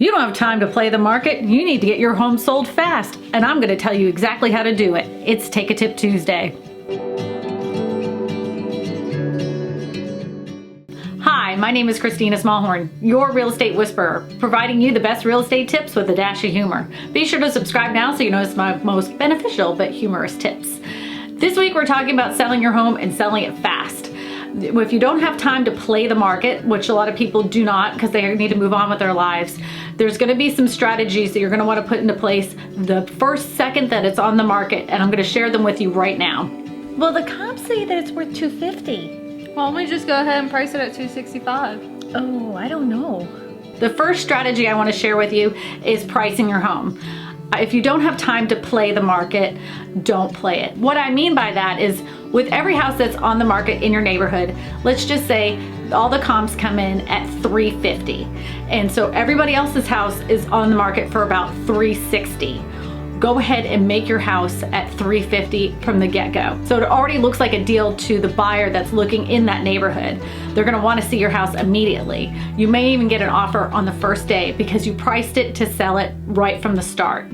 You don't have time to play the market. You need to get your home sold fast. And I'm going to tell you exactly how to do it. It's Take a Tip Tuesday. Hi, my name is Kristina Smallhorn, your real estate whisperer, providing you the best real estate tips with a dash of humor. Be sure to subscribe now so you notice my most beneficial but humorous tips. This week we're talking about selling your home and selling it fast. If you don't have time to play the market, which a lot of people do not because they need to move on with their lives, there's going to be some strategies that you're going to want to put into place the first second that it's on the market, and I'm going to share them with you right now. Well, the comps say that it's worth $250. Why don't we just go ahead and price it at $265? Oh, I don't know. The first strategy I want to share with you is pricing your home. If you don't have time to play the market, don't play it. What I mean by that is with every house that's on the market in your neighborhood, let's just say all the comps come in at $350. And so everybody else's house is on the market for about $360. Go ahead and make your house at $350 from the get-go. So it already looks like a deal to the buyer that's looking in that neighborhood. They're gonna wanna see your house immediately. You may even get an offer on the first day because you priced it to sell it right from the start.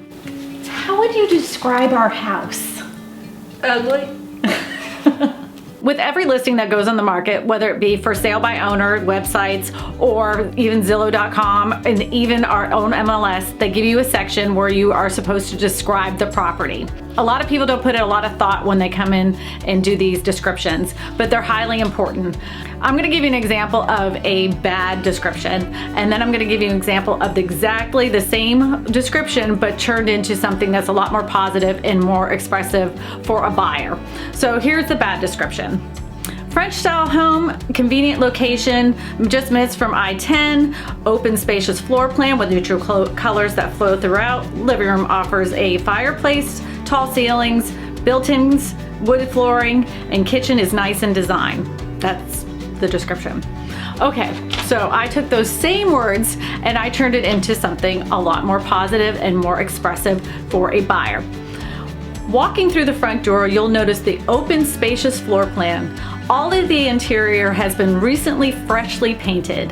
How would you describe our house? Ugly. With every listing that goes on the market, whether it be for sale by owner websites or even Zillow.com and even our own MLS, they give you a section where you are supposed to describe the property. A lot of people don't put in a lot of thought when they come in and do these descriptions, but they're highly important. I'm gonna give you an example of a bad description, and then I'm gonna give you an example of exactly the same description, but turned into something that's a lot more positive and more expressive for a buyer. So here's the bad description. French style home, convenient location, just minutes from I-10, open spacious floor plan with neutral colors that flow throughout. Living room offers a fireplace, tall ceilings, built-ins, wood flooring, and kitchen is nice in design. That's the description. Okay, so I took those same words and I turned it into something a lot more positive and more expressive for a buyer. Walking through the front door, you'll notice the open, spacious floor plan. All of the interior has been recently freshly painted.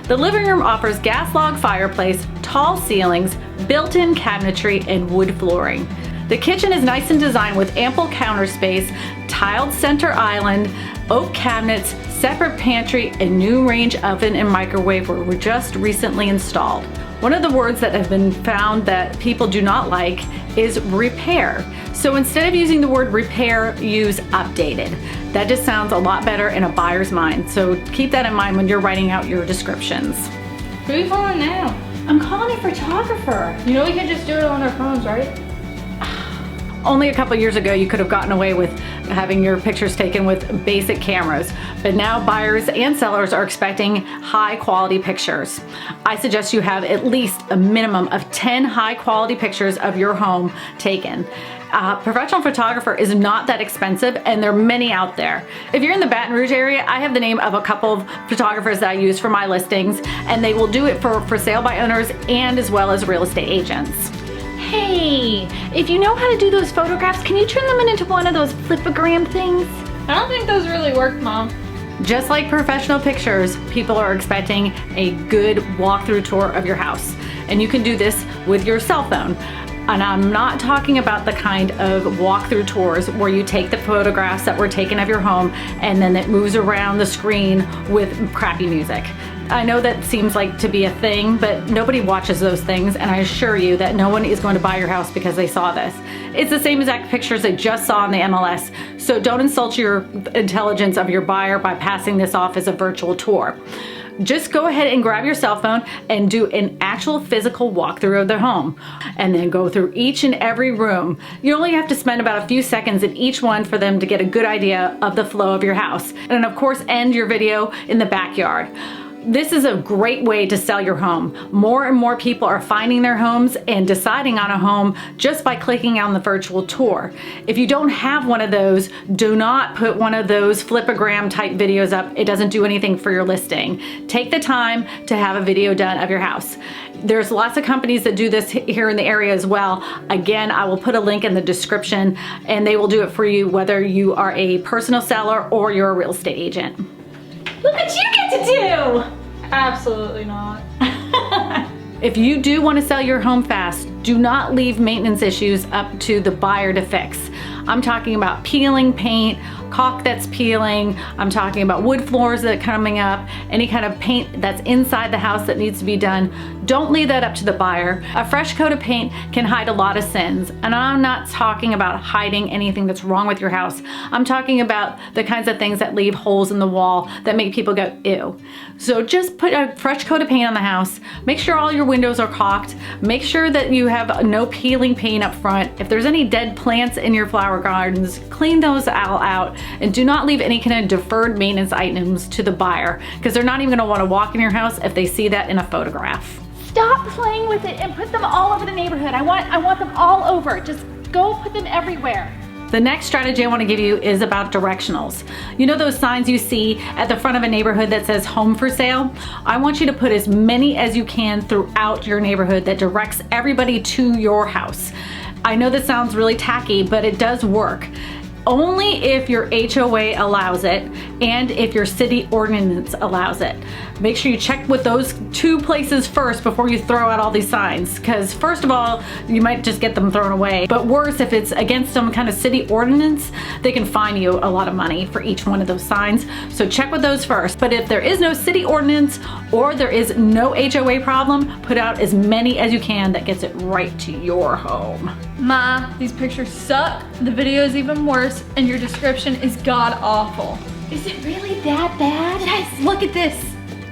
The living room offers gas log fireplace, tall ceilings, built-in cabinetry, and wood flooring. The kitchen is nice in design with ample counter space, tiled center island, oak cabinets, separate pantry, and new range oven and microwave were just recently installed. One of the words that have been found that people do not like is repair. So instead of using the word repair, use updated. That just sounds a lot better in a buyer's mind. So keep that in mind when you're writing out your descriptions. Who are you calling now? I'm calling a photographer. You know we can just do it on our phones, right? Only a couple years ago, you could have gotten away with having your pictures taken with basic cameras, but now buyers and sellers are expecting high quality pictures. I suggest you have at least a minimum of 10 high quality pictures of your home taken. Professional photographer is not that expensive, and there are many out there. If you're in the Baton Rouge area, I have the name of a couple of photographers that I use for my listings, and they will do it for sale by owners and as well as real estate agents. Hey, if you know how to do those photographs, can you turn them into one of those flipogram things? I don't think those really work, Mom. Just like professional pictures, people are expecting a good walkthrough tour of your house. And you can do this with your cell phone. And I'm not talking about the kind of walkthrough tours where you take the photographs that were taken of your home and then it moves around the screen with crappy music. I know that seems like to be a thing, but nobody watches those things, and I assure you that no one is going to buy your house because they saw this. It's the same exact pictures they just saw on the MLS, so don't insult your intelligence of your buyer by passing this off as a virtual tour. Just go ahead and grab your cell phone and do an actual physical walkthrough of the home, and then go through each and every room. You only have to spend about a few seconds in each one for them to get a good idea of the flow of your house. And of course, end your video in the backyard. This is a great way to sell your home. More and more people are finding their homes and deciding on a home just by clicking on the virtual tour. If you don't have one of those, do not put one of those flipogram type videos up. It doesn't do anything for your listing. Take the time to have a video done of your house. There's lots of companies that do this here in the area as well. Again, I will put a link in the description and they will do it for you whether you are a personal seller or you're a real estate agent. Look what you get to do! Absolutely not. If you do want to sell your home fast, do not leave maintenance issues up to the buyer to fix. I'm talking about peeling paint, caulk that's peeling. I'm talking about wood floors that are coming up, any kind of paint that's inside the house that needs to be done. Don't leave that up to the buyer. A fresh coat of paint can hide a lot of sins. And I'm not talking about hiding anything that's wrong with your house. I'm talking about the kinds of things that leave holes in the wall that make people go, ew. So just put a fresh coat of paint on the house. Make sure all your windows are caulked. Make sure that you have no peeling paint up front. If there's any dead plants in your flower gardens, clean those all out. And do not leave any kind of deferred maintenance items to the buyer, because they're not even gonna wanna walk in your house if they see that in a photograph. Stop playing with it and put them all over the neighborhood. I want them all over. Just go put them everywhere. The next strategy I want to give you is about directionals. You know those signs you see at the front of a neighborhood that says home for sale? I want you to put as many as you can throughout your neighborhood that directs everybody to your house. I know this sounds really tacky, but it does work. Only if your HOA allows it and if your city ordinance allows it. Make sure you check with those two places first before you throw out all these signs, because first of all, you might just get them thrown away. But worse, if it's against some kind of city ordinance, they can fine you a lot of money for each one of those signs. So check with those first. But if there is no city ordinance or there is no HOA problem, put out as many as you can that gets it right to your home. Ma, these pictures suck, the video is even worse, and your description is god awful. Is it really that bad? Yes, look at this.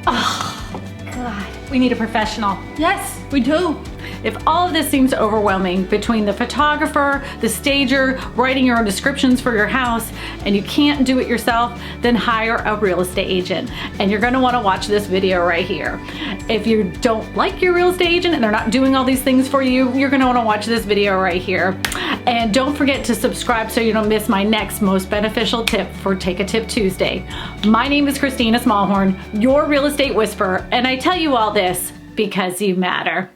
Oh, God. We need a professional. Yes, we do. If all of this seems overwhelming between the photographer, the stager, writing your own descriptions for your house, and you can't do it yourself, then hire a real estate agent. And you're gonna wanna watch this video right here. If you don't like your real estate agent and they're not doing all these things for you, you're gonna wanna watch this video right here. And don't forget to subscribe so you don't miss my next most beneficial tip for Take a Tip Tuesday. My name is Kristina Smallhorn, your real estate whisperer, and I tell you all this because you matter.